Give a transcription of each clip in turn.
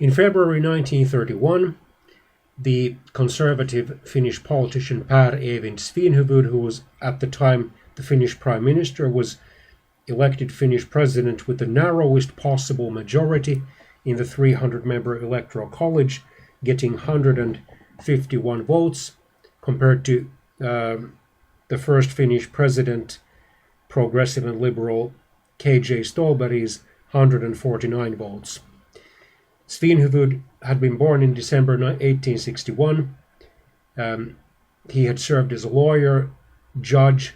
In February 1931, the conservative Finnish politician Per-Eivind Svinhufvud, who was at the time the Finnish Prime Minister, was elected Finnish president with the narrowest possible majority in the 300-member Electoral College, getting 151 votes, compared to the first Finnish president, progressive and liberal K.J. Ståhlberg's 149 votes. Svinhufvud had been born in December 1861. He had served as a lawyer, judge,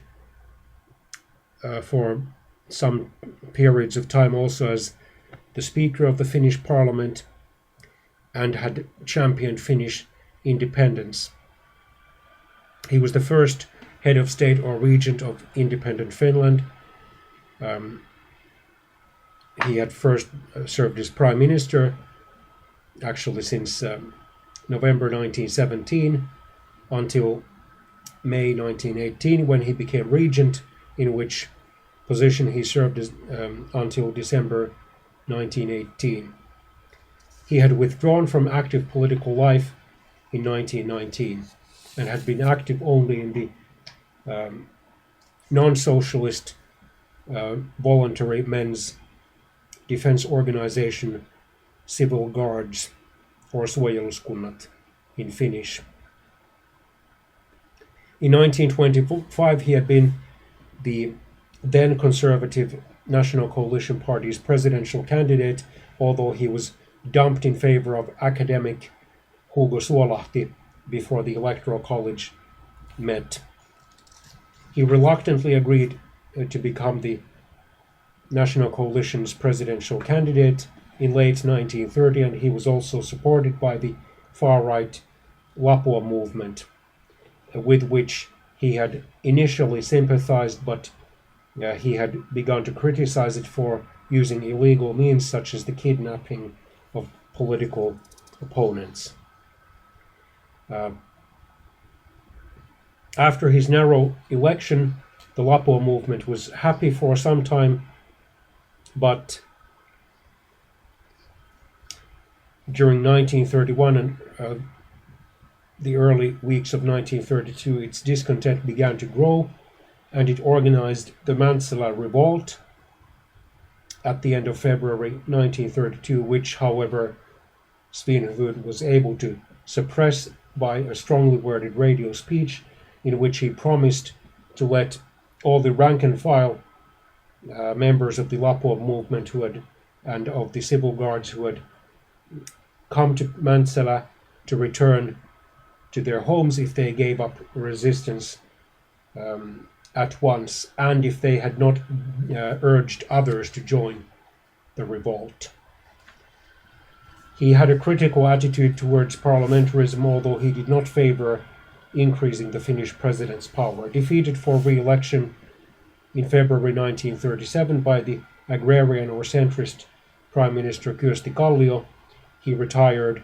for some periods of time also as the Speaker of the Finnish Parliament, and had championed Finnish independence. He was the first head of state or regent of independent Finland. He had first served as Prime Minister, actually since November 1917 until May 1918, when he became regent, in which position he served as, until December 1918. He had withdrawn from active political life in 1919 and had been active only in the non-socialist voluntary men's defense organization Civil Guards, or Suojeluskunnat in Finnish. In 1925 he had been the then conservative National Coalition Party's presidential candidate, although he was dumped in favor of academic Hugo Suolahti before the Electoral College met. He reluctantly agreed to become the National Coalition's presidential candidate in late 1930, and he was also supported by the far-right Lapua movement, with which he had initially sympathized, but he had begun to criticize it for using illegal means such as the kidnapping of political opponents. After his narrow election, the Lapua movement was happy for some time, but during 1931 and the early weeks of 1932, its discontent began to grow, and it organized the Mäntsälä Revolt at the end of February 1932, which, however, Svinhufvud was able to suppress by a strongly worded radio speech in which he promised to let all the rank-and-file members of the Lapua movement and of the civil guards who had come to Mäntsälä to return to their homes if they gave up resistance at once, and if they had not urged others to join the revolt. He had a critical attitude towards parliamentarism, although he did not favor increasing the Finnish president's power. Defeated for re-election in February 1937 by the agrarian or centrist Prime Minister Kyösti Kallio, he retired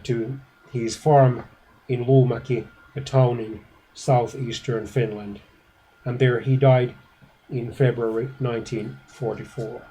to his farm in Luumäki, a town in southeastern Finland, and there he died in February 1944.